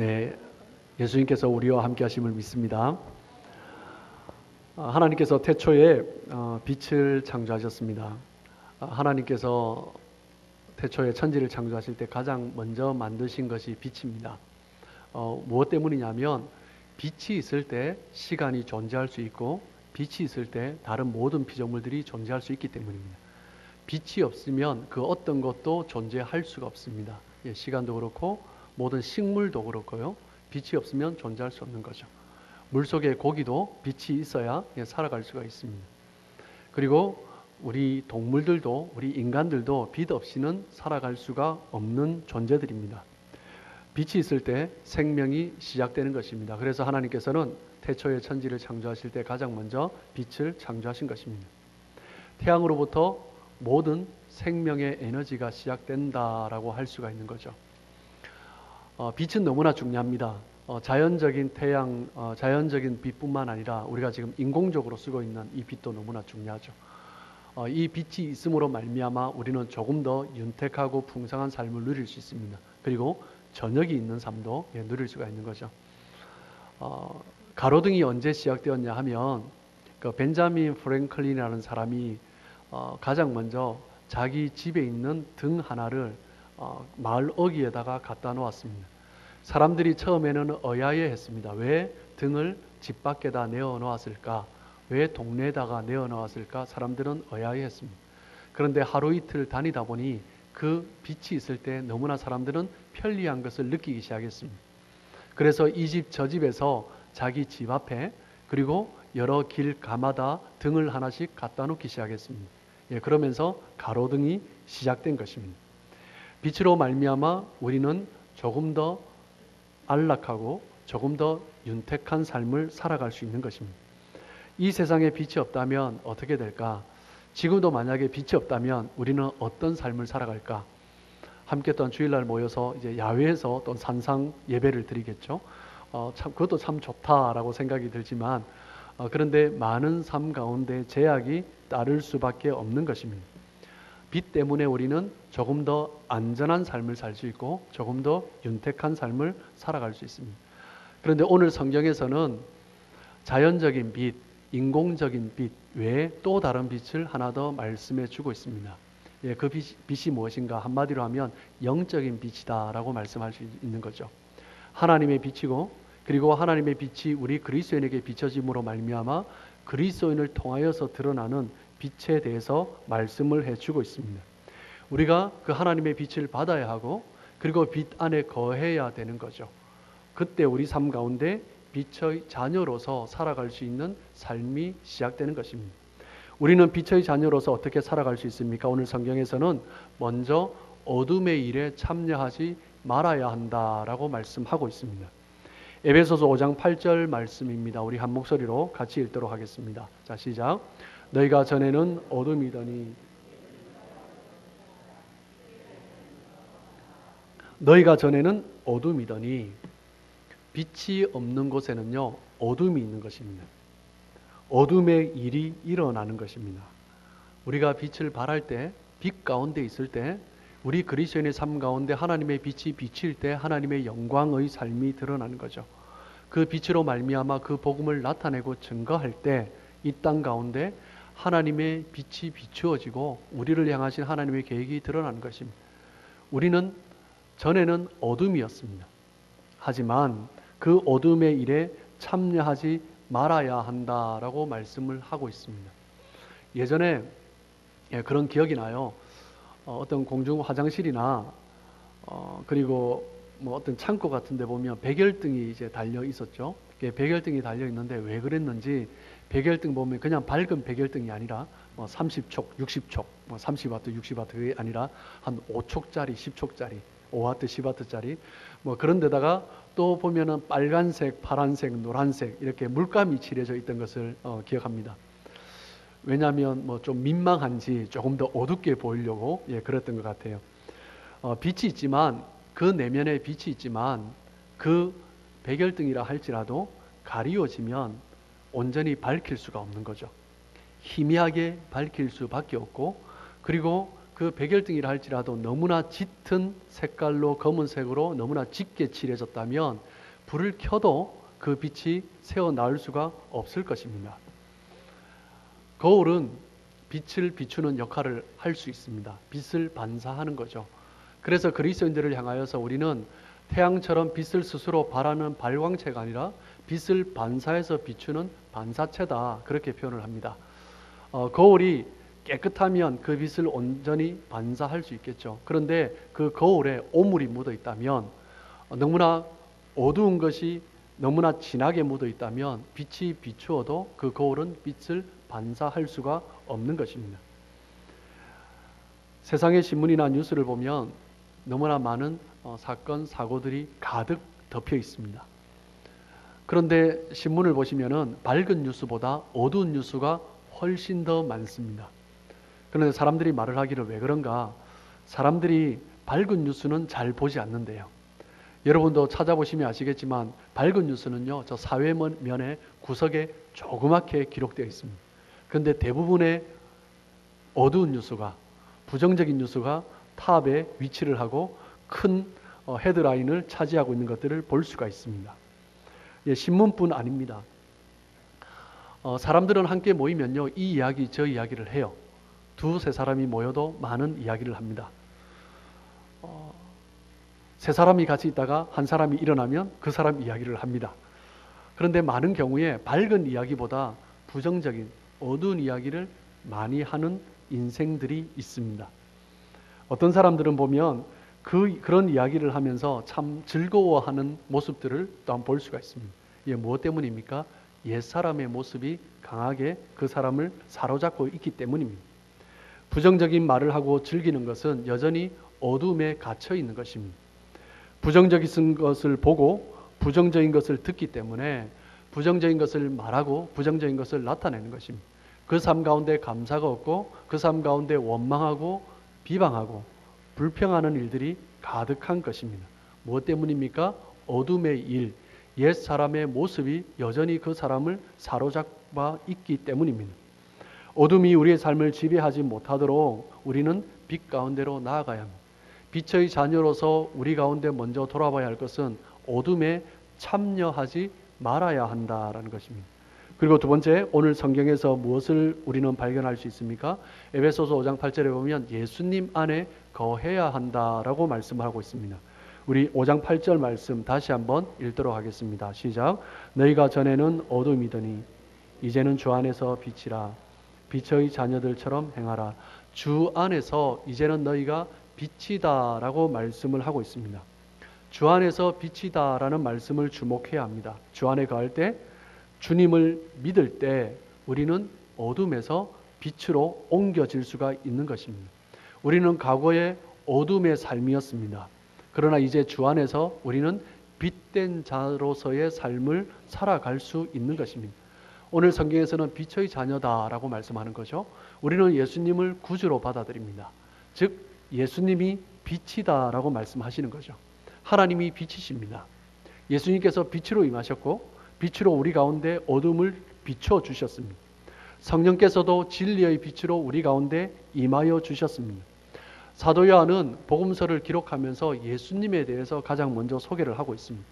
네, 예수님께서 우리와 함께 하심을 믿습니다. 하나님께서 태초에 빛을 창조하셨습니다. 하나님께서 태초에 천지를 창조하실 때 가장 먼저 만드신 것이 빛입니다. 무엇 때문이냐면 빛이 있을 때 시간이 존재할 수 있고 빛이 있을 때 다른 모든 피조물들이 존재할 수 있기 때문입니다. 빛이 없으면 그 어떤 것도 존재할 수가 없습니다. 시간도 그렇고 모든 식물도 그렇고요. 빛이 없으면 존재할 수 없는 거죠. 물속의 고기도 빛이 있어야 살아갈 수가 있습니다. 그리고 우리 동물들도 우리 인간들도 빛 없이는 살아갈 수가 없는 존재들입니다. 빛이 있을 때 생명이 시작되는 것입니다. 그래서 하나님께서는 태초에 천지를 창조하실 때 가장 먼저 빛을 창조하신 것입니다. 태양으로부터 모든 생명의 에너지가 시작된다라고 할 수가 있는 거죠. 빛은 너무나 중요합니다. 자연적인 태양, 자연적인 빛뿐만 아니라 우리가 지금 인공적으로 쓰고 있는 이 빛도 너무나 중요하죠. 이 빛이 있음으로 말미암아 우리는 조금 더 윤택하고 풍성한 삶을 누릴 수 있습니다. 그리고 저녁이 있는 삶도 누릴 수가 있는 거죠. 가로등이 언제 시작되었냐 하면 그 벤자민 프랭클린이라는 사람이 가장 먼저 자기 집에 있는 등 하나를 마을 어귀에다가 갖다 놓았습니다. 사람들이 처음에는 의아해했습니다. 왜 등을 집 밖에다 내어 놓았을까? 왜 동네에다가 내어 놓았을까? 사람들은 의아해했습니다. 그런데 하루 이틀 다니다 보니 그 빛이 있을 때 너무나 사람들은 편리한 것을 느끼기 시작했습니다. 그래서 이 집 저 집에서 자기 집 앞에 그리고 여러 길 가마다 등을 하나씩 갖다 놓기 시작했습니다. 그러면서 가로등이 시작된 것입니다. 빛으로 말미암아 우리는 조금 더 안락하고 조금 더 윤택한 삶을 살아갈 수 있는 것입니다. 이 세상에 빛이 없다면 어떻게 될까? 지금도 만약에 빛이 없다면 우리는 어떤 삶을 살아갈까? 함께 또 주일날 모여서 이제 야외에서 또 산상 예배를 드리겠죠. 그것도 참 좋다라고 생각이 들지만 그런데 많은 삶 가운데 제약이 따를 수밖에 없는 것입니다. 빛 때문에 우리는 조금 더 안전한 삶을 살 수 있고 조금 더 윤택한 삶을 살아갈 수 있습니다. 그런데 오늘 성경에서는 자연적인 빛, 인공적인 빛 외에 또 다른 빛을 하나 더 말씀해 주고 있습니다. 그 빛이 무엇인가? 한마디로 하면 영적인 빛이다 라고 말씀할 수 있는 거죠. 하나님의 빛이고 그리고 하나님의 빛이 우리 그리스도인에게 비춰짐으로 말미암아 그리스도인을 통하여서 드러나는 빛에 대해서 말씀을 해주고 있습니다. 우리가 그 하나님의 빛을 받아야 하고 그리고 빛 안에 거해야 되는 거죠. 그때 우리 삶 가운데 빛의 자녀로서 살아갈 수 있는 삶이 시작되는 것입니다. 우리는 빛의 자녀로서 어떻게 살아갈 수 있습니까? 오늘 성경에서는 먼저 어둠의 일에 참여하지 말아야 한다라고 말씀하고 있습니다. 에베소서 5장 8절 말씀입니다. 우리 한 목소리로 같이 읽도록 하겠습니다. 자, 시작. 너희가 전에는 어둠이더니 빛이 없는 곳에는요 어둠이 있는 것입니다. 어둠의 일이 일어나는 것입니다. 우리가 빛을 발할 때, 빛 가운데 있을 때 우리 그리스도인의 삶 가운데 하나님의 빛이 비칠 때 하나님의 영광의 삶이 드러나는 거죠. 그 빛으로 말미암아 그 복음을 나타내고 증거할 때 이 땅 가운데 하나님의 빛이 비추어지고 우리를 향하신 하나님의 계획이 드러나는 것입니다. 우리는 전에는 어둠이었습니다. 하지만 그 어둠의 일에 참여하지 말아야 한다라고 말씀을 하고 있습니다. 예전에 그런 기억이 나요. 어떤 공중 화장실이나 그리고 뭐 어떤 창고 같은 데 보면 백열등이 이제 달려 있었죠. 백열등이 달려 있는데 왜 그랬는지 백열등 보면 그냥 밝은 백열등이 아니라 30촉, 60촉, 30W, 60W가 아니라 한 5촉짜리, 10촉짜리, 5W, 10W짜리 그런 데다가 또 보면은 빨간색, 파란색, 노란색 이렇게 물감이 칠해져 있던 것을 기억합니다. 왜냐하면 좀 민망한지 조금 더 어둡게 보이려고 그랬던 것 같아요. 빛이 있지만 그 내면에 빛이 있지만 그 백열등이라 할지라도 가리워지면 온전히 밝힐 수가 없는 거죠. 희미하게 밝힐 수밖에 없고 그리고 그 그 백열등이라 할지라도 너무나 짙은 색깔로 검은색으로 너무나 짙게 칠해졌다면 불을 켜도 그 빛이 새어나올 수가 없을 것입니다. 거울은 빛을 비추는 역할을 할 수 있습니다. 빛을 반사하는 거죠. 그래서 그리스도인들을 향하여서 우리는 태양처럼 빛을 스스로 발하는 발광체가 아니라 빛을 반사해서 비추는 반사체다, 그렇게 표현을 합니다. 거울이 깨끗하면 그 빛을 온전히 반사할 수 있겠죠. 그런데 그 거울에 오물이 묻어 있다면, 너무나 어두운 것이 너무나 진하게 묻어 있다면 빛이 비추어도 그 거울은 빛을 반사할 수가 없는 것입니다. 세상의 신문이나 뉴스를 보면 너무나 많은 사건, 사고들이 가득 덮여 있습니다. 그런데 신문을 보시면은 밝은 뉴스보다 어두운 뉴스가 훨씬 더 많습니다. 그런데 사람들이 말을 하기를 왜 그런가? 사람들이 밝은 뉴스는 잘 보지 않는데요. 여러분도 찾아보시면 아시겠지만 밝은 뉴스는요, 저 사회면의 구석에 조그맣게 기록되어 있습니다. 그런데 대부분의 어두운 뉴스가, 부정적인 뉴스가 탑에 위치를 하고 큰 헤드라인을 차지하고 있는 것들을 볼 수가 있습니다. 신문뿐 아닙니다. 사람들은 함께 모이면요, 이 이야기 저 이야기를 해요. 두세 사람이 모여도 많은 이야기를 합니다. 세 사람이 같이 있다가 한 사람이 일어나면 그 사람 이야기를 합니다. 그런데 많은 경우에 밝은 이야기보다 부정적인 어두운 이야기를 많이 하는 인생들이 있습니다. 어떤 사람들은 보면 그런 이야기를 하면서 참 즐거워하는 모습들을 또한 볼 수가 있습니다. 이게 무엇 때문입니까? 옛사람의 모습이 강하게 그 사람을 사로잡고 있기 때문입니다. 부정적인 말을 하고 즐기는 것은 여전히 어둠에 갇혀 있는 것입니다. 부정적인 것을 보고 부정적인 것을 듣기 때문에 부정적인 것을 말하고 부정적인 것을 나타내는 것입니다. 그 삶 가운데 감사가 없고 그 삶 가운데 원망하고 비방하고 불평하는 일들이 가득한 것입니다. 무엇 때문입니까? 어둠의 일, 옛 사람의 모습이 여전히 그 사람을 사로잡아 있기 때문입니다. 어둠이 우리의 삶을 지배하지 못하도록 우리는 빛 가운데로 나아가야 합니다. 빛의 자녀로서 우리 가운데 먼저 돌아봐야 할 것은 어둠에 참여하지 말아야 한다라는 것입니다. 그리고 두 번째, 오늘 성경에서 무엇을 우리는 발견할 수 있습니까? 에베소서 5장 8절에 보면 예수님 안에 거해야 한다라고 말씀을 하고 있습니다. 우리 5장 8절 말씀 다시 한번 읽도록 하겠습니다. 시작. 너희가 전에는 어둠이더니 이제는 주 안에서 빛이라. 빛의 자녀들처럼 행하라. 주 안에서 이제는 너희가 빛이다 라고 말씀을 하고 있습니다. 주 안에서 빛이다 라는 말씀을 주목해야 합니다. 주 안에 거할 때, 주님을 믿을 때 우리는 어둠에서 빛으로 옮겨질 수가 있는 것입니다. 우리는 과거에 어둠의 삶이었습니다. 그러나 이제 주 안에서 우리는 빛된 자로서의 삶을 살아갈 수 있는 것입니다. 오늘 성경에서는 빛의 자녀다라고 말씀하는 거죠. 우리는 예수님을 구주로 받아들입니다. 즉 예수님이 빛이다라고 말씀하시는 거죠. 하나님이 빛이십니다. 예수님께서 빛으로 임하셨고 빛으로 우리 가운데 어둠을 비춰주셨습니다. 성령께서도 진리의 빛으로 우리 가운데 임하여 주셨습니다. 사도 요한은 복음서를 기록하면서 예수님에 대해서 가장 먼저 소개를 하고 있습니다.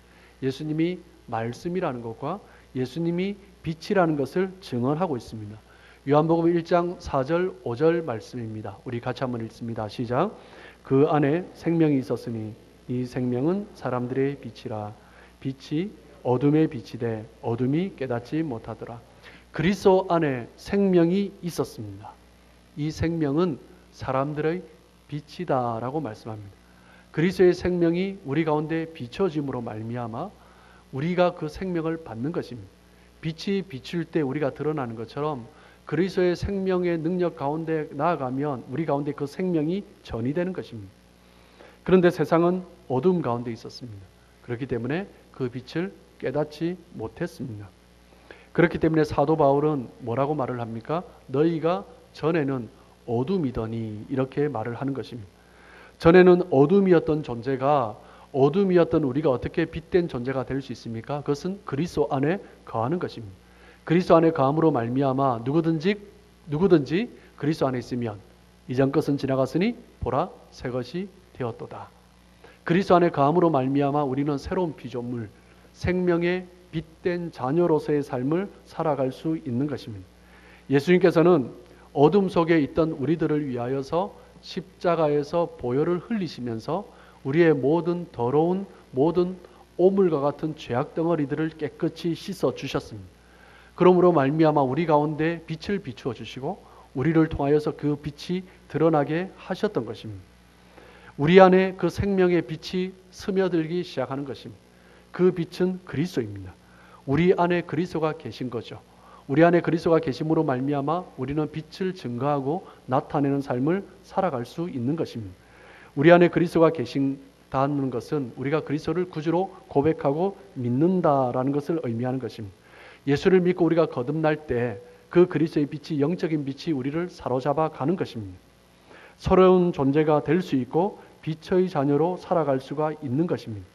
예수님이 말씀이라는 것과 예수님이 빛이라는 것을 증언하고 있습니다. 요한복음 1장 4절 5절 말씀입니다. 우리 같이 한번 읽습니다. 시작. 그 안에 생명이 있었으니 이 생명은 사람들의 빛이라. 빛이 어둠의 빛이 돼 어둠이 깨닫지 못하더라. 그리스도 안에 생명이 있었습니다. 이 생명은 사람들의 빛이다라고 말씀합니다. 그리스도의 생명이 우리 가운데 비춰짐으로 말미암아 우리가 그 생명을 받는 것입니다. 빛이 비출 때 우리가 드러나는 것처럼 그리스도의 생명의 능력 가운데 나아가면 우리 가운데 그 생명이 전이되는 것입니다. 그런데 세상은 어둠 가운데 있었습니다. 그렇기 때문에 그 빛을 깨닫지 못했습니다. 그렇기 때문에 사도 바울은 뭐라고 말을 합니까? 너희가 전에는 어둠이더니 이렇게 말을 하는 것입니다. 전에는 어둠이었던 존재가 어둠이었던 우리가 어떻게 빛된 존재가 될 수 있습니까? 그것은 그리스도 안에 거하는 것입니다. 그리스도 안에 거함으로 말미암아 누구든지 그리스도 안에 있으면 이전 것은 지나갔으니 보라 새 것이 되었도다. 그리스도 안에 거함으로 말미암아 우리는 새로운 피조물, 생명의 빛된 자녀로서의 삶을 살아갈 수 있는 것입니다. 예수님께서는 어둠 속에 있던 우리들을 위하여서 십자가에서 보혈을 흘리시면서 우리의 모든 더러운 모든 오물과 같은 죄악 덩어리들을 깨끗이 씻어 주셨습니다. 그러므로 말미암아 우리 가운데 빛을 비추어 주시고 우리를 통하여서 그 빛이 드러나게 하셨던 것입니다. 우리 안에 그 생명의 빛이 스며들기 시작하는 것입니다. 그 빛은 그리스도입니다. 우리 안에 그리스도가 계신 거죠. 우리 안에 그리스도가 계심으로 말미암아 우리는 빛을 증거하고 나타내는 삶을 살아갈 수 있는 것입니다. 우리 안에 그리스도가 계신다는 것은 우리가 그리스도를 구주로 고백하고 믿는다라는 것을 의미하는 것입니다. 예수를 믿고 우리가 거듭날 때 그 그리스도의 빛이, 영적인 빛이 우리를 사로잡아 가는 것입니다. 새로운 존재가 될 수 있고 빛의 자녀로 살아갈 수가 있는 것입니다.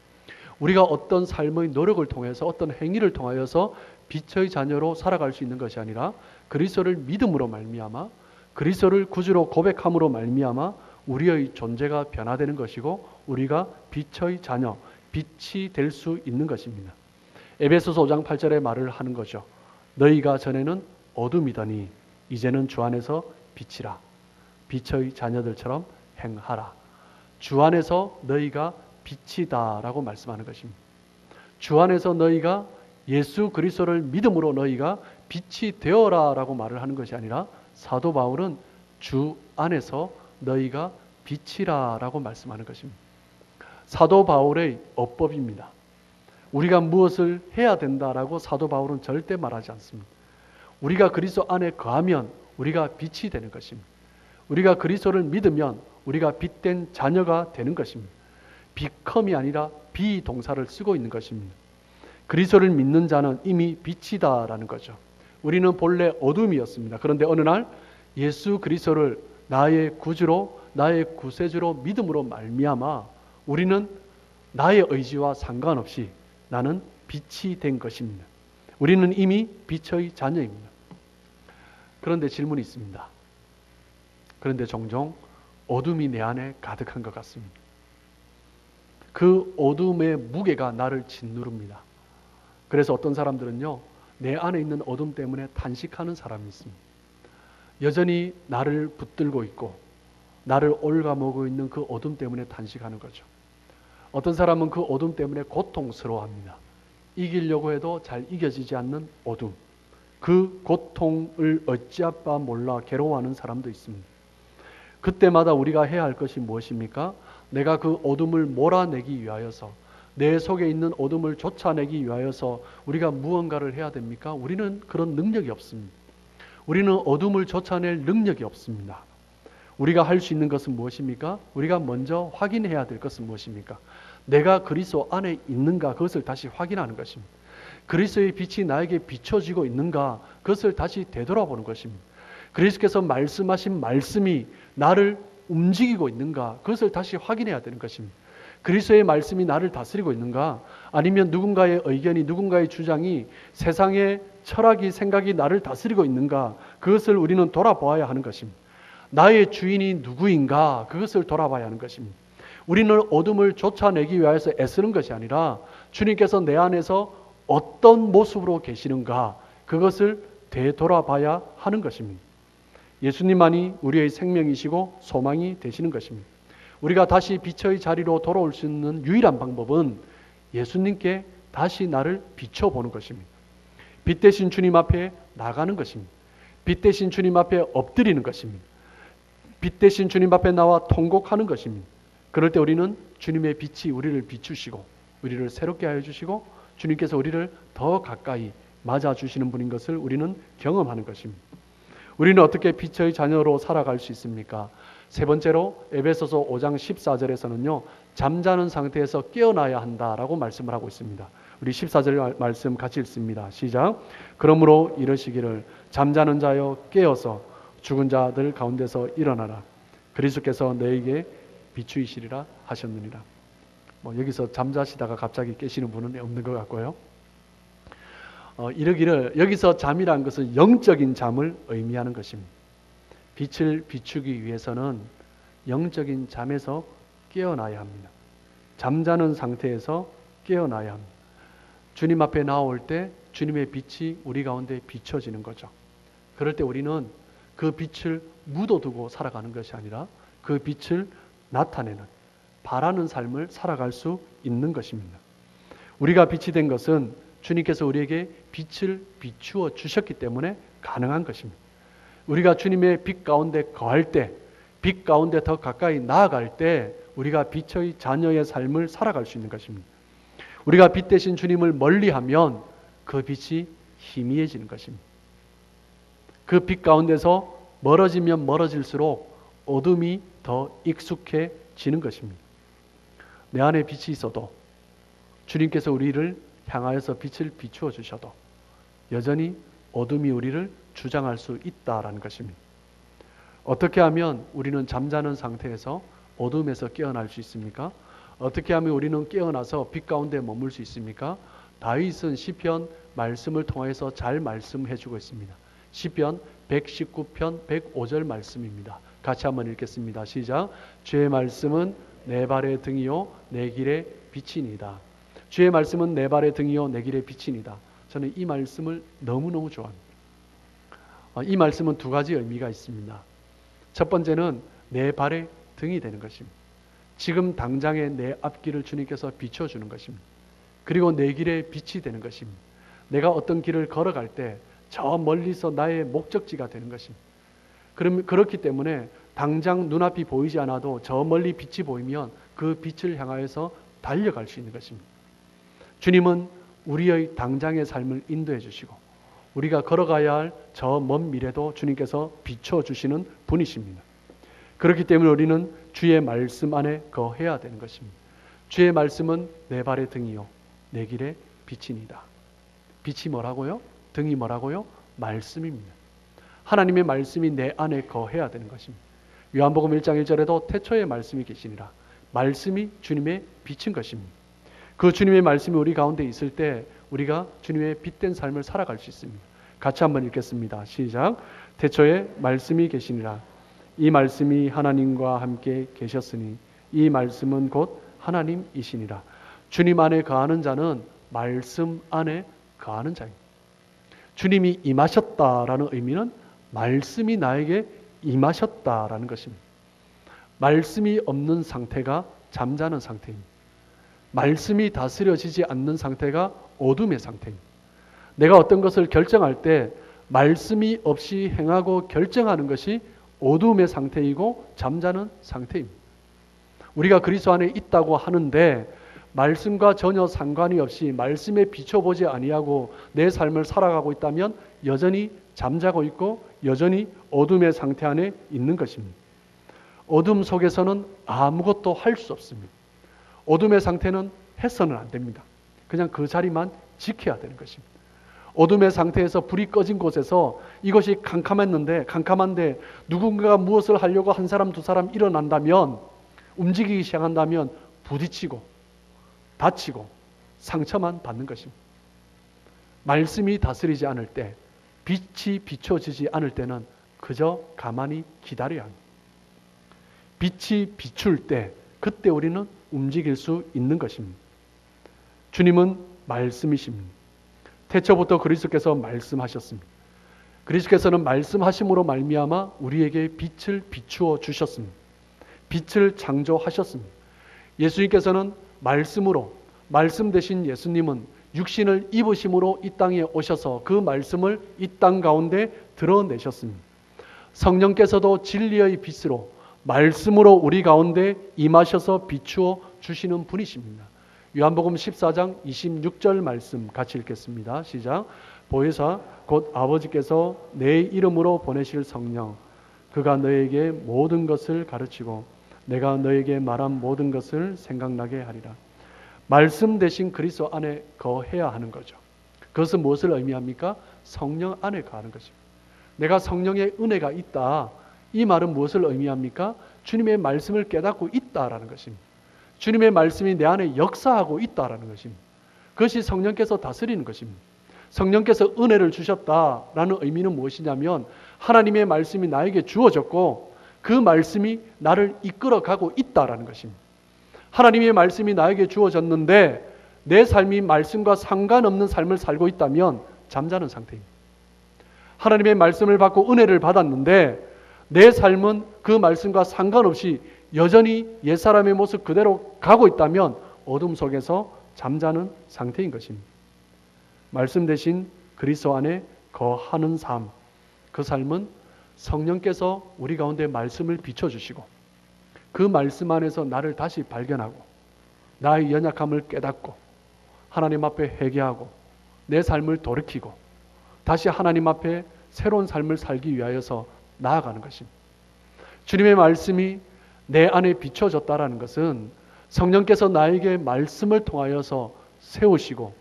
우리가 어떤 삶의 노력을 통해서 어떤 행위를 통하여서 빛의 자녀로 살아갈 수 있는 것이 아니라 그리스도를 믿음으로 말미암아 그리스도를 구주로 고백함으로 말미암아 우리의 존재가 변화되는 것이고 우리가 빛의 자녀, 빛이 될 수 있는 것입니다. 에베소서 5장 8절의 말을 하는 거죠. 너희가 전에는 어둠이더니 이제는 주 안에서 빛이라. 빛의 자녀들처럼 행하라. 주 안에서 너희가 빛이다 라고 말씀하는 것입니다. 주 안에서 너희가 예수 그리스도를 믿음으로 너희가 빛이 되어라 라고 말을 하는 것이 아니라 사도 바울은 주 안에서 너희가 빛이라 라고 말씀하는 것입니다. 사도 바울의 어법입니다. 우리가 무엇을 해야 된다라고 사도 바울은 절대 말하지 않습니다. 우리가 그리스도 안에 거하면 우리가 빛이 되는 것입니다. 우리가 그리스도를 믿으면 우리가 빛된 자녀가 되는 것입니다. becom이 아니라 be 동사를 쓰고 있는 것입니다. 그리스도를 믿는 자는 이미 빛이다라는 거죠. 우리는 본래 어둠이었습니다. 그런데 어느 날 예수 그리스도를 나의 구주로 나의 구세주로 믿음으로 말미암아 우리는 나의 의지와 상관없이 나는 빛이 된 것입니다. 우리는 이미 빛의 자녀입니다. 그런데 질문이 있습니다. 그런데 종종 어둠이 내 안에 가득한 것 같습니다. 그 어둠의 무게가 나를 짓누릅니다. 그래서 어떤 사람들은요, 내 안에 있는 어둠 때문에 탄식하는 사람이 있습니다. 여전히 나를 붙들고 있고 나를 갉아먹고 있는 그 어둠 때문에 탄식하는 거죠. 어떤 사람은 그 어둠 때문에 고통스러워합니다. 이기려고 해도 잘 이겨지지 않는 어둠. 그 고통을 어찌아빠 몰라 괴로워하는 사람도 있습니다. 그때마다 우리가 해야 할 것이 무엇입니까? 내가 그 어둠을 몰아내기 위하여서 내 속에 있는 어둠을 쫓아내기 위하여서 우리가 무언가를 해야 됩니까? 우리는 그런 능력이 없습니다. 우리는 어둠을 쫓아낼 능력이 없습니다. 우리가 할 수 있는 것은 무엇입니까? 우리가 먼저 확인해야 될 것은 무엇입니까? 내가 그리스도 안에 있는가 그것을 다시 확인하는 것입니다. 그리스도의 빛이 나에게 비춰지고 있는가 그것을 다시 되돌아보는 것입니다. 그리스도께서 말씀하신 말씀이 나를 움직이고 있는가 그것을 다시 확인해야 되는 것입니다. 그리스도의 말씀이 나를 다스리고 있는가 아니면 누군가의 의견이 누군가의 주장이 세상의 철학이 생각이 나를 다스리고 있는가 그것을 우리는 돌아보아야 하는 것입니다. 나의 주인이 누구인가 그것을 돌아봐야 하는 것입니다. 우리는 어둠을 쫓아내기 위해서 애쓰는 것이 아니라 주님께서 내 안에서 어떤 모습으로 계시는가 그것을 되돌아봐야 하는 것입니다. 예수님만이 우리의 생명이시고 소망이 되시는 것입니다. 우리가 다시 빛의 자리로 돌아올 수 있는 유일한 방법은 예수님께 다시 나를 비춰보는 것입니다. 빛 대신 주님 앞에 나가는 것입니다. 빛 대신 주님 앞에 엎드리는 것입니다. 빛 대신 주님 앞에 나와 통곡하는 것입니다. 그럴 때 우리는 주님의 빛이 우리를 비추시고 우리를 새롭게 하여 주시고 주님께서 우리를 더 가까이 맞아주시는 분인 것을 우리는 경험하는 것입니다. 우리는 어떻게 빛의 자녀로 살아갈 수 있습니까? 세 번째로 에베소서 5장 14절에서는요. 잠자는 상태에서 깨어나야 한다라고 말씀을 하고 있습니다. 우리 14절 말씀 같이 읽습니다. 시작. 그러므로 이러시기를 잠자는 자여 깨어서 죽은 자들 가운데서 일어나라. 그리스도께서 너에게 비추이시리라 하셨느니라. 여기서 잠자시다가 갑자기 깨시는 분은 없는 것 같고요. 이러기를 여기서 잠이란 것은 영적인 잠을 의미하는 것입니다. 빛을 비추기 위해서는 영적인 잠에서 깨어나야 합니다. 잠자는 상태에서 깨어나야 합니다. 주님 앞에 나올 때 주님의 빛이 우리 가운데 비춰지는 거죠. 그럴 때 우리는 그 빛을 묻어두고 살아가는 것이 아니라 그 빛을 나타내는, 바라는 삶을 살아갈 수 있는 것입니다. 우리가 빛이 된 것은 주님께서 우리에게 빛을 비추어 주셨기 때문에 가능한 것입니다. 우리가 주님의 빛 가운데 거할 때, 빛 가운데 더 가까이 나아갈 때 우리가 빛의 자녀의 삶을 살아갈 수 있는 것입니다. 우리가 빛 대신 주님을 멀리하면 그 빛이 희미해지는 것입니다. 그 빛 가운데서 멀어지면 멀어질수록 어둠이 더 익숙해지는 것입니다. 내 안에 빛이 있어도 주님께서 우리를 향하여서 빛을 비추어 주셔도 여전히 어둠이 우리를 주장할 수 있다라는 것입니다. 어떻게 하면 우리는 잠자는 상태에서 어둠에서 깨어날 수 있습니까? 어떻게 하면 우리는 깨어나서 빛 가운데 머물 수 있습니까? 다윗은 시편 말씀을 통해서 잘 말씀해 주고 있습니다. 시편 119편 105절 말씀입니다. 같이 한번 읽겠습니다. 시작. 주의 말씀은 내 발의 등이요 내 길의 빛이니이다. 주의 말씀은 내 발의 등이요 내 길의 빛이니이다. 저는 이 말씀을 너무너무 좋아합니다. 이 말씀은 두 가지 의미가 있습니다. 첫 번째는 내 발의 등이 되는 것입니다. 지금 당장의 내 앞길을 주님께서 비춰주는 것입니다. 그리고 내 길의 빛이 되는 것입니다. 내가 어떤 길을 걸어갈 때 저 멀리서 나의 목적지가 되는 것입니다. 그렇기 때문에 당장 눈앞이 보이지 않아도 저 멀리 빛이 보이면 그 빛을 향하여서 달려갈 수 있는 것입니다. 주님은 우리의 당장의 삶을 인도해 주시고 우리가 걸어가야 할 저 먼 미래도 주님께서 비춰주시는 분이십니다. 그렇기 때문에 우리는 주의 말씀 안에 거해야 되는 것입니다. 주의 말씀은 내 발의 등이요 내 길의 빛이니이다. 빛이 뭐라고요? 등이 뭐라고요? 말씀입니다. 하나님의 말씀이 내 안에 거해야 되는 것입니다. 요한복음 1장 1절에도 태초에 말씀이 계시니라. 말씀이 주님의 빛인 것입니다. 그 주님의 말씀이 우리 가운데 있을 때 우리가 주님의 빛된 삶을 살아갈 수 있습니다. 같이 한번 읽겠습니다. 시작. 태초에 말씀이 계시니라. 이 말씀이 하나님과 함께 계셨으니 이 말씀은 곧 하나님이시니라. 주님 안에 거하는 자는 말씀 안에 거하는 자입니다. 주님이 임하셨다라는 의미는 말씀이 나에게 임하셨다라는 것입니다. 말씀이 없는 상태가 잠자는 상태입니다. 말씀이 다스려지지 않는 상태가 어둠의 상태입니다. 내가 어떤 것을 결정할 때 말씀이 없이 행하고 결정하는 것이 어둠의 상태이고 잠자는 상태입니다. 우리가 그리스도 안에 있다고 하는데 말씀과 전혀 상관이 없이 말씀에 비춰보지 아니하고 내 삶을 살아가고 있다면 여전히 잠자고 있고 여전히 어둠의 상태 안에 있는 것입니다. 어둠 속에서는 아무것도 할 수 없습니다. 어둠의 상태는 해서는 안 됩니다. 그냥 그 자리만 지켜야 되는 것입니다. 어둠의 상태에서 불이 꺼진 곳에서 이것이 캄캄한데 누군가가 무엇을 하려고 한 사람 두 사람 일어난다면 움직이기 시작한다면 부딪히고 다치고 상처만 받는 것입니다. 말씀이 다스리지 않을 때 빛이 비춰지지 않을 때는 그저 가만히 기다려야 합니다. 빛이 비출 때 그때 우리는 움직일 수 있는 것입니다. 주님은 말씀이십니다. 태초부터 그리스도께서 말씀하셨습니다. 그리스도께서는 말씀하심으로 말미암아 우리에게 빛을 비추어 주셨습니다. 빛을 창조하셨습니다. 예수님께서는 말씀으로, 말씀 되신 예수님은 육신을 입으심으로 이 땅에 오셔서 그 말씀을 이 땅 가운데 드러내셨습니다. 성령께서도 진리의 빛으로 말씀으로 우리 가운데 임하셔서 비추어 주시는 분이십니다. 요한복음 14장 26절 말씀 같이 읽겠습니다. 시작. 보혜사 곧 아버지께서 내 이름으로 보내실 성령 그가 너에게 모든 것을 가르치고 내가 너에게 말한 모든 것을 생각나게 하리라. 말씀 대신 그리스도 안에 거해야 하는 거죠. 그것은 무엇을 의미합니까? 성령 안에 거하는 것입니다. 내가 성령의 은혜가 있다. 이 말은 무엇을 의미합니까? 주님의 말씀을 깨닫고 있다라는 것입니다. 주님의 말씀이 내 안에 역사하고 있다라는 것입니다. 그것이 성령께서 다스리는 것입니다. 성령께서 은혜를 주셨다라는 의미는 무엇이냐면 하나님의 말씀이 나에게 주어졌고 그 말씀이 나를 이끌어가고 있다라는 것입니다. 하나님의 말씀이 나에게 주어졌는데 내 삶이 말씀과 상관없는 삶을 살고 있다면 잠자는 상태입니다. 하나님의 말씀을 받고 은혜를 받았는데 내 삶은 그 말씀과 상관없이 여전히 옛사람의 모습 그대로 가고 있다면 어둠 속에서 잠자는 상태인 것입니다. 말씀 대신 그리스도 안에 거하는 삶, 그 삶은 성령께서 우리 가운데 말씀을 비춰주시고 그 말씀 안에서 나를 다시 발견하고 나의 연약함을 깨닫고 하나님 앞에 회개하고 내 삶을 돌이키고 다시 하나님 앞에 새로운 삶을 살기 위하여서 나아가는 것입니다. 주님의 말씀이 내 안에 비춰졌다라는 것은 성령께서 나에게 말씀을 통하여서 세우시고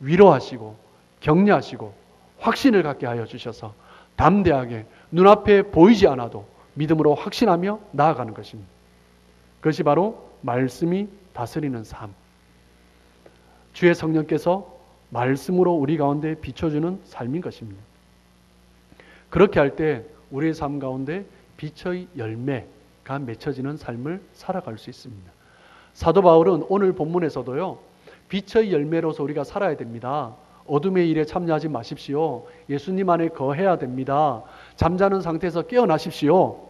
위로하시고 격려하시고 확신을 갖게 하여 주셔서 담대하게 눈앞에 보이지 않아도 믿음으로 확신하며 나아가는 것입니다. 그것이 바로 말씀이 다스리는 삶. 주의 성령께서 말씀으로 우리 가운데 비춰주는 삶인 것입니다. 그렇게 할 때 우리의 삶 가운데 빛의 열매가 맺혀지는 삶을 살아갈 수 있습니다. 사도 바울은 오늘 본문에서도요, 빛의 열매로서 우리가 살아야 됩니다. 어둠의 일에 참여하지 마십시오. 예수님 안에 거해야 됩니다. 잠자는 상태에서 깨어나십시오.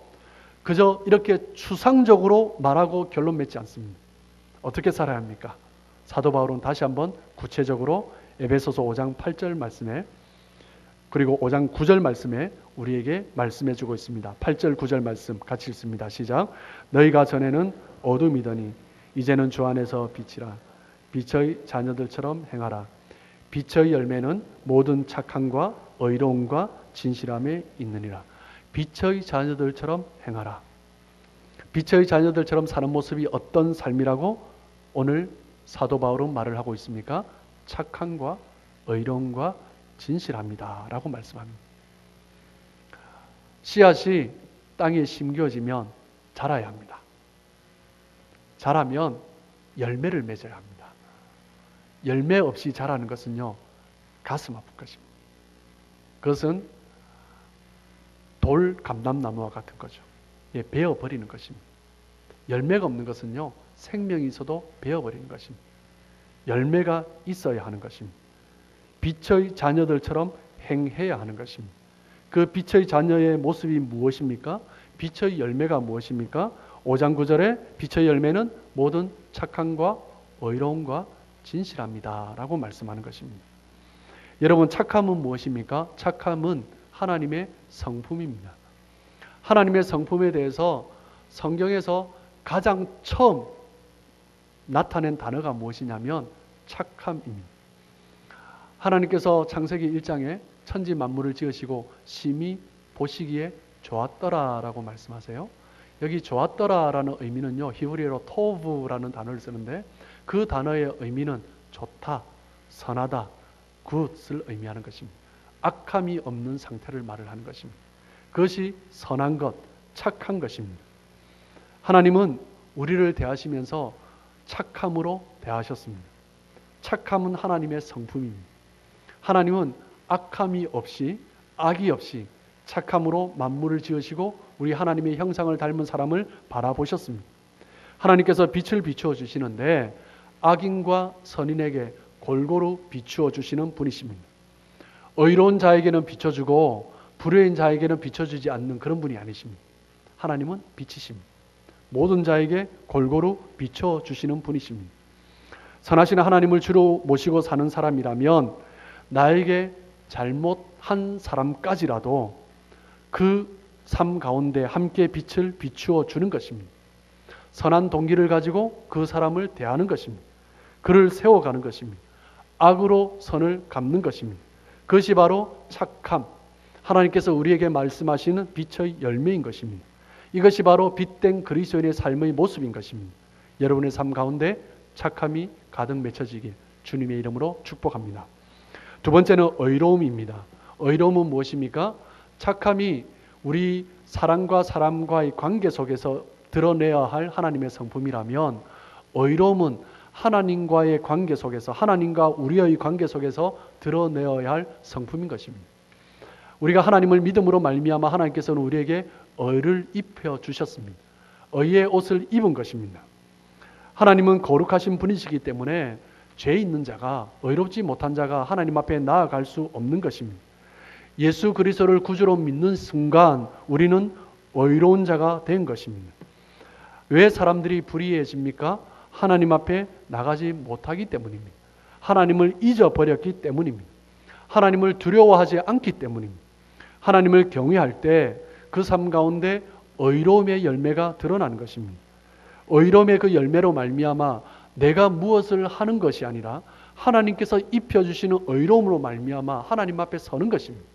그저 이렇게 추상적으로 말하고 결론 맺지 않습니다. 어떻게 살아야 합니까? 사도 바울은 다시 한번 구체적으로 에베소서 5장 8절 말씀에 그리고 5장 9절 말씀에 우리에게 말씀해 주고 있습니다. 8절 9절 말씀 같이 읽습니다. 시작. 너희가 전에는 어둠이더니 이제는 주 안에서 빛이라. 빛의 자녀들처럼 행하라. 빛의 열매는 모든 착함과 의로움과 진실함에 있느니라. 빛의 자녀들처럼 행하라. 빛의 자녀들처럼 사는 모습이 어떤 삶이라고 오늘 사도 바울은 말을 하고 있습니까? 착함과 의로움과 진실합니다 라고 말씀합니다. 씨앗이 땅에 심겨지면 자라야 합니다. 자라면 열매를 맺어야 합니다. 열매 없이 자라는 것은요, 가슴 아플 것입니다. 그것은 돌 감람나무와 같은 거죠. 예, 베어버리는 것입니다. 열매가 없는 것은요, 생명이 있어도 베어버리는 것입니다. 열매가 있어야 하는 것입니다. 빛의 자녀들처럼 행해야 하는 것입니다. 그 빛의 자녀의 모습이 무엇입니까? 빛의 열매가 무엇입니까? 5장 9절에 빛의 열매는 모든 착함과 의로움과 진실합니다 라고 말씀하는 것입니다. 여러분, 착함은 무엇입니까? 착함은 하나님의 성품입니다. 하나님의 성품에 대해서 성경에서 가장 처음 나타낸 단어가 무엇이냐면 착함입니다. 하나님께서 창세기 1장에 천지 만물을 지으시고 심히 보시기에 좋았더라라고 말씀하세요. 여기 좋았더라라는 의미는요, 히브리어로 토브라는 단어를 쓰는데 그 단어의 의미는 좋다, 선하다, 굿을 의미하는 것입니다. 악함이 없는 상태를 말을 하는 것입니다. 그것이 선한 것, 착한 것입니다. 하나님은 우리를 대하시면서 착함으로 대하셨습니다. 착함은 하나님의 성품입니다. 하나님은 악함이 없이, 악이 없이 착함으로 만물을 지으시고 우리 하나님의 형상을 닮은 사람을 바라보셨습니다. 하나님께서 빛을 비추어 주시는데 악인과 선인에게 골고루 비추어 주시는 분이십니다. 의로운 자에게는 비춰주고 불의인 자에게는 비춰주지 않는 그런 분이 아니십니다. 하나님은 빛이십니다. 모든 자에게 골고루 비춰주시는 분이십니다. 선하신 하나님을 주로 모시고 사는 사람이라면 나에게 잘못한 사람까지라도 그 삶 가운데 함께 빛을 비추어 주는 것입니다. 선한 동기를 가지고 그 사람을 대하는 것입니다. 그를 세워가는 것입니다. 악으로 선을 갚는 것입니다. 그것이 바로 착함, 하나님께서 우리에게 말씀하시는 빛의 열매인 것입니다. 이것이 바로 빛된 그리스도인의 삶의 모습인 것입니다. 여러분의 삶 가운데 착함이 가득 맺혀지길 주님의 이름으로 축복합니다. 두 번째는 의로움입니다. 의로움은 무엇입니까? 착함이 우리 사람과 사람과의 관계 속에서 드러내야 할 하나님의 성품이라면 의로움은 하나님과의 관계 속에서, 하나님과 우리의 관계 속에서 드러내어야 할 성품인 것입니다. 우리가 하나님을 믿음으로 말미암아 하나님께서는 우리에게 의를 입혀 주셨습니다. 의의 옷을 입은 것입니다. 하나님은 거룩하신 분이시기 때문에 죄 있는 자가, 의롭지 못한 자가 하나님 앞에 나아갈 수 없는 것입니다. 예수 그리스도를 구주로 믿는 순간 우리는 의로운 자가 된 것입니다. 왜 사람들이 불의해집니까? 하나님 앞에 나가지 못하기 때문입니다. 하나님을 잊어버렸기 때문입니다. 하나님을 두려워하지 않기 때문입니다. 하나님을 경외할 때 그 삶 가운데 의로움의 열매가 드러나는 것입니다. 의로움의 그 열매로 말미암아 내가 무엇을 하는 것이 아니라 하나님께서 입혀주시는 의로움으로 말미암아 하나님 앞에 서는 것입니다.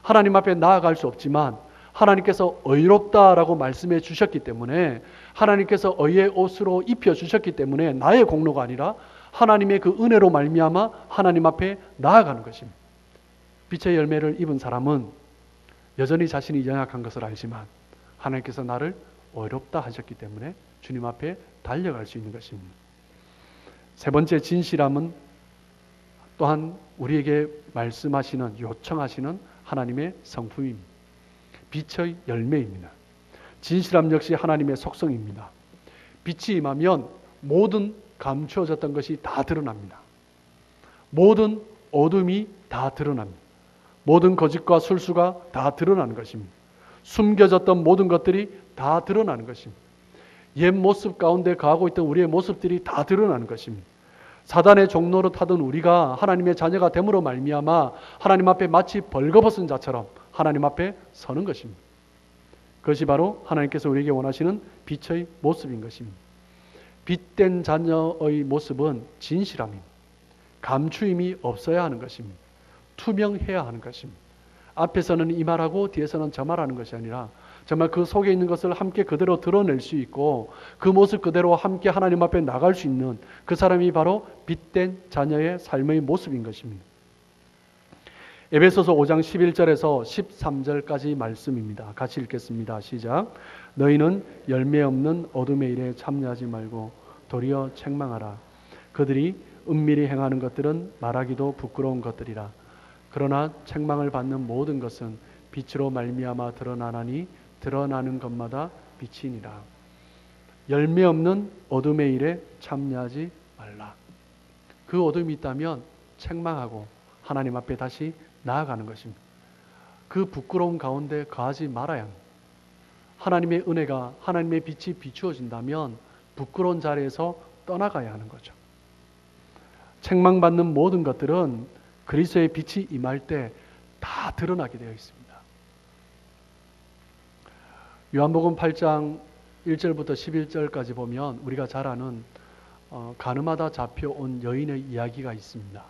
하나님 앞에 나아갈 수 없지만 하나님께서 의롭다라고 말씀해 주셨기 때문에, 하나님께서 의의 옷으로 입혀주셨기 때문에 나의 공로가 아니라 하나님의 그 은혜로 말미암아 하나님 앞에 나아가는 것입니다. 빛의 열매를 입은 사람은 여전히 자신이 연약한 것을 알지만 하나님께서 나를 의롭다 하셨기 때문에 주님 앞에 달려갈 수 있는 것입니다. 세 번째 진실함은 또한 우리에게 말씀하시는, 요청하시는 하나님의 성품입니다. 빛의 열매입니다. 진실함 역시 하나님의 속성입니다. 빛이 임하면 모든 감추어졌던 것이 다 드러납니다. 모든 어둠이 다 드러납니다. 모든 거짓과 술수가 다 드러나는 것입니다. 숨겨졌던 모든 것들이 다 드러나는 것입니다. 옛 모습 가운데 거하고 있던 우리의 모습들이 다 드러나는 것입니다. 사단의 종로로 타던 우리가 하나님의 자녀가 됨으로 말미암아 하나님 앞에 마치 벌거벗은 자처럼 하나님 앞에 서는 것입니다. 그것이 바로 하나님께서 우리에게 원하시는 빛의 모습인 것입니다. 빛된 자녀의 모습은 진실함입니다. 감추임이 없어야 하는 것입니다. 투명해야 하는 것입니다. 앞에서는 이 말하고 뒤에서는 저 말하는 것이 아니라 정말 그 속에 있는 것을 함께 그대로 드러낼 수 있고 그 모습 그대로 함께 하나님 앞에 나갈 수 있는 그 사람이 바로 빛된 자녀의 삶의 모습인 것입니다. 에베소서 5장 11절에서 13절까지 말씀입니다. 같이 읽겠습니다. 시작. 너희는 열매 없는 어둠의 일에 참여하지 말고 도리어 책망하라. 그들이 은밀히 행하는 것들은 말하기도 부끄러운 것들이라. 그러나 책망을 받는 모든 것은 빛으로 말미암아 드러나나니 드러나는 것마다 빛이니라. 열매 없는 어둠의 일에 참여하지 말라. 그 어둠이 있다면 책망하고 하나님 앞에 다시 나아가는 것입니다. 그 부끄러움 가운데 거하지 말아야 합니다. 하나님의 은혜가, 하나님의 빛이 비추어진다면 부끄러운 자리에서 떠나가야 하는 거죠. 책망받는 모든 것들은 그리스도의 빛이 임할 때 다 드러나게 되어 있습니다. 요한복음 8장 1절부터 11절까지 보면 우리가 잘 아는 가늠하다 잡혀온 여인의 이야기가 있습니다.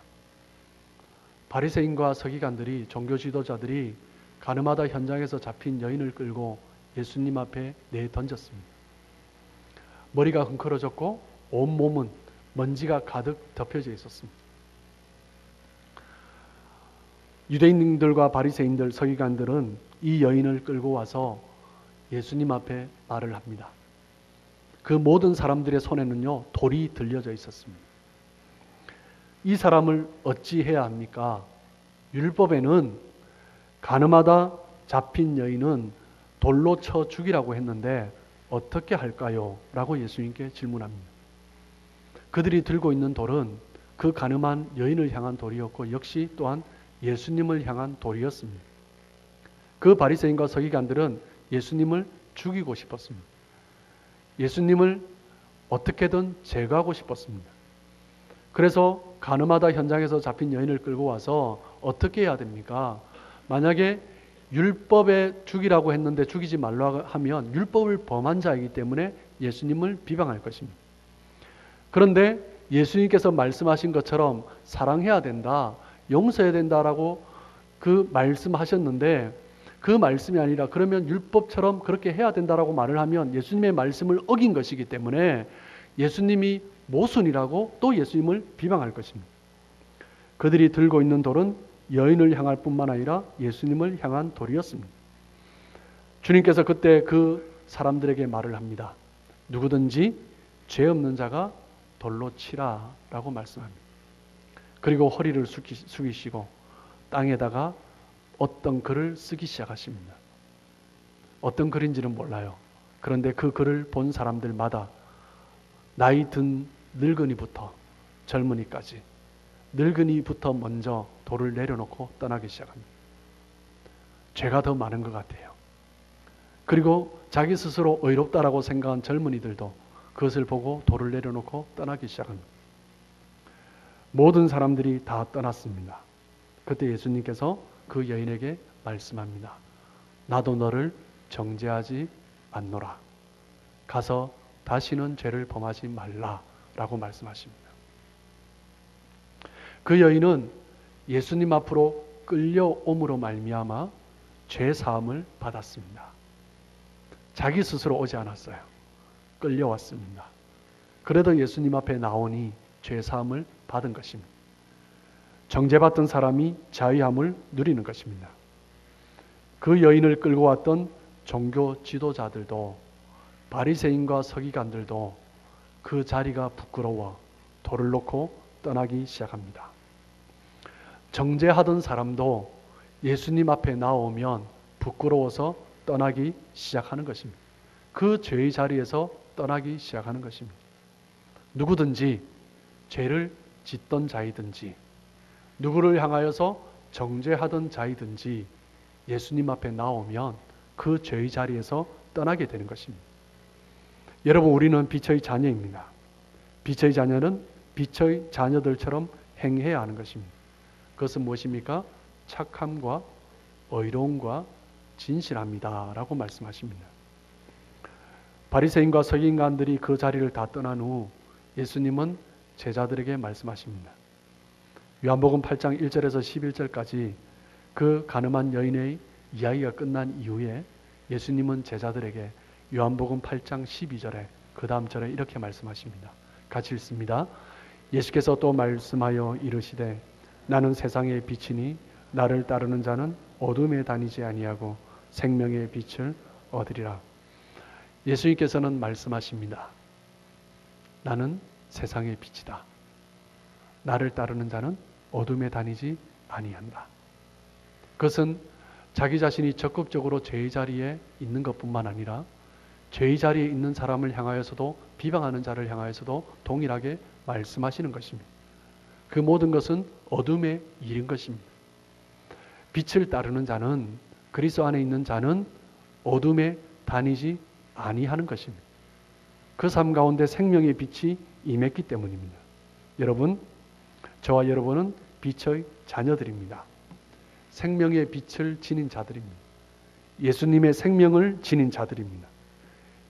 바리새인과 서기관들이, 종교 지도자들이 가늠하다 현장에서 잡힌 여인을 끌고 예수님 앞에 내던졌습니다. 머리가 흥커러졌고 온 몸은 먼지가 가득 덮여져 있었습니다. 유대인들과 바리새인들, 서기관들은 이 여인을 끌고 와서 예수님 앞에 말을 합니다. 그 모든 사람들의 손에는요, 돌이 들려져 있었습니다. 이 사람을 어찌 해야 합니까? 율법에는 가늠하다 잡힌 여인은 돌로 쳐 죽이라고 했는데 어떻게 할까요? 라고 예수님께 질문합니다. 그들이 들고 있는 돌은 그 가늠한 여인을 향한 돌이었고 역시 또한 예수님을 향한 돌이었습니다. 그 바리새인과 서기관들은 예수님을 죽이고 싶었습니다. 예수님을 어떻게든 제거하고 싶었습니다. 그래서 가늠하다 현장에서 잡힌 여인을 끌고 와서 어떻게 해야 됩니까? 만약에 율법에 죽이라고 했는데 죽이지 말라고 하면 율법을 범한 자이기 때문에 예수님을 비방할 것입니다. 그런데 예수님께서 말씀하신 것처럼 사랑해야 된다, 용서해야 된다라고 그 말씀하셨는데 그 말씀이 아니라 그러면 율법처럼 그렇게 해야 된다라고 말을 하면 예수님의 말씀을 어긴 것이기 때문에 예수님이 모순이라고 또 예수님을 비방할 것입니다. 그들이 들고 있는 돌은 여인을 향할 뿐만 아니라 예수님을 향한 돌이었습니다. 주님께서 그때 그 사람들에게 말을 합니다. 누구든지 죄 없는 자가 돌로 치라 라고 말씀합니다. 그리고 허리를 숙이시고 땅에다가 어떤 글을 쓰기 시작하십니다. 어떤 글인지는 몰라요. 그런데 그 글을 본 사람들마다 나이 든 늙은이부터 젊은이까지, 늙은이부터 먼저 돌을 내려놓고 떠나기 시작합니다. 죄가 더 많은 것 같아요. 그리고 자기 스스로 의롭다라고 생각한 젊은이들도 그것을 보고 돌을 내려놓고 떠나기 시작합니다. 모든 사람들이 다 떠났습니다. 그때 예수님께서 그 여인에게 말씀합니다. 나도 너를 정죄하지 않노라. 가서 다시는 죄를 범하지 말라라고 말씀하십니다. 그 여인은 예수님 앞으로 끌려옴으로 말미암아 죄 사함을 받았습니다. 자기 스스로 오지 않았어요. 끌려왔습니다. 그래도 예수님 앞에 나오니 죄 사함을 받은 것입니다. 정죄받던 사람이 자유함을 누리는 것입니다. 그 여인을 끌고 왔던 종교 지도자들도, 바리새인과 서기관들도 그 자리가 부끄러워 돌을 놓고 떠나기 시작합니다. 정죄하던 사람도 예수님 앞에 나오면 부끄러워서 떠나기 시작하는 것입니다. 그 죄의 자리에서 떠나기 시작하는 것입니다. 누구든지 죄를 짓던 자이든지 누구를 향하여서 정죄하던 자이든지 예수님 앞에 나오면 그 죄의 자리에서 떠나게 되는 것입니다. 여러분, 우리는 빛의 자녀입니다. 빛의 자녀는 빛의 자녀들처럼 행해야 하는 것입니다. 그것은 무엇입니까? 착함과 의로움과 진실합니다 라고 말씀하십니다. 바리새인과 서기관들이 그 자리를 다 떠난 후 예수님은 제자들에게 말씀하십니다. 요한복음 8장 1절에서 11절까지 그 가늠한 여인의 이야기가 끝난 이후에 예수님은 제자들에게 요한복음 8장 12절에 그 다음 절에 이렇게 말씀하십니다. 같이 읽습니다. 예수께서 또 말씀하여 이르시되 나는 세상의 빛이니 나를 따르는 자는 어둠에 다니지 아니하고 생명의 빛을 얻으리라. 예수님께서는 말씀하십니다. 나는 세상의 빛이다. 나를 따르는 자는 어둠에 다니지 아니한다. 그것은 자기 자신이 적극적으로 죄의 자리에 있는 것뿐만 아니라 죄의 자리에 있는 사람을 향하여서도, 비방하는 자를 향하여서도 동일하게 말씀하시는 것입니다. 그 모든 것은 어둠의 일인 것입니다. 빛을 따르는 자는, 그리스도 안에 있는 자는 어둠에 다니지 아니하는 것입니다. 그 삶 가운데 생명의 빛이 임했기 때문입니다. 여러분, 저와 여러분은 빛의 자녀들입니다. 생명의 빛을 지닌 자들입니다. 예수님의 생명을 지닌 자들입니다.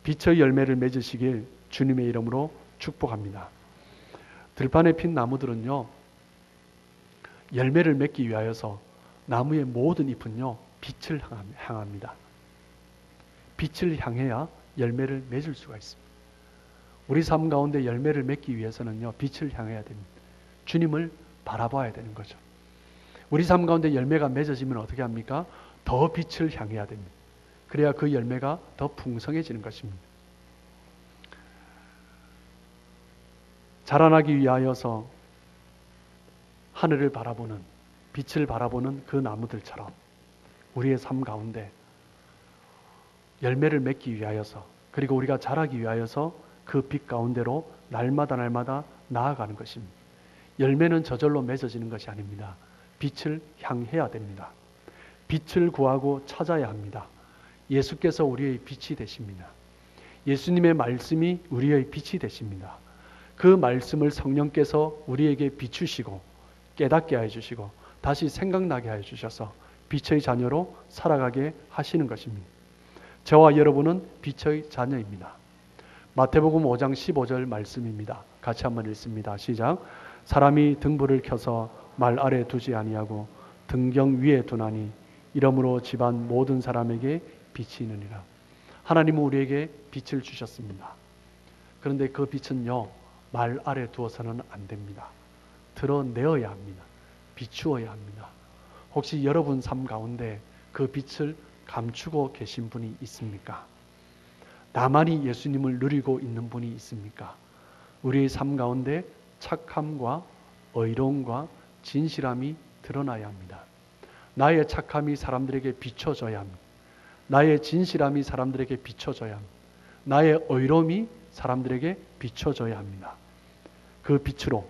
빛의 열매를 맺으시길 주님의 이름으로 축복합니다. 들판에 핀 나무들은요, 열매를 맺기 위하여서 나무의 모든 잎은요, 빛을 향합니다. 빛을 향해야 열매를 맺을 수가 있습니다. 우리 삶 가운데 열매를 맺기 위해서는요, 빛을 향해야 됩니다. 주님을 바라봐야 되는 거죠. 우리 삶 가운데 열매가 맺어지면 어떻게 합니까? 더 빛을 향해야 됩니다. 그래야 그 열매가 더 풍성해지는 것입니다. 자라나기 위하여서 하늘을 바라보는, 빛을 바라보는 그 나무들처럼 우리의 삶 가운데 열매를 맺기 위하여서, 그리고 우리가 자라기 위하여서 그 빛 가운데로 날마다 나아가는 것입니다. 열매는 저절로 맺어지는 것이 아닙니다. 빛을 향해야 됩니다. 빛을 구하고 찾아야 합니다. 예수께서 우리의 빛이 되십니다. 예수님의 말씀이 우리의 빛이 되십니다. 그 말씀을 성령께서 우리에게 비추시고 깨닫게 해주시고 다시 생각나게 해주셔서 빛의 자녀로 살아가게 하시는 것입니다. 저와 여러분은 빛의 자녀입니다. 마태복음 5장 15절 말씀입니다. 같이 한번 읽습니다. 시작. 사람이 등불을 켜서 말 아래 두지 아니하고 등경 위에 두나니 이러므로 집안 모든 사람에게 빛이 있느니라. 하나님은 우리에게 빛을 주셨습니다. 그런데 그 빛은요, 말 아래 두어서는 안 됩니다. 드러내어야 합니다. 비추어야 합니다. 혹시 여러분 삶 가운데 그 빛을 감추고 계신 분이 있습니까? 나만이 예수님을 누리고 있는 분이 있습니까? 우리의 삶 가운데 착함과 의로움과 진실함이 드러나야 합니다. 나의 착함이 사람들에게 비춰져야 합니다. 나의 진실함이 사람들에게 비춰져야 합니다. 나의 의로움이 사람들에게 비춰져야 합니다. 그 빛으로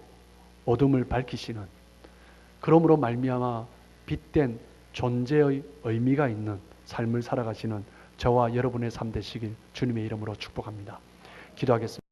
어둠을 밝히시는, 그러므로 말미암아 빛된 존재의 의미가 있는 삶을 살아가시는 저와 여러분의 삶 되시길 주님의 이름으로 축복합니다. 기도하겠습니다.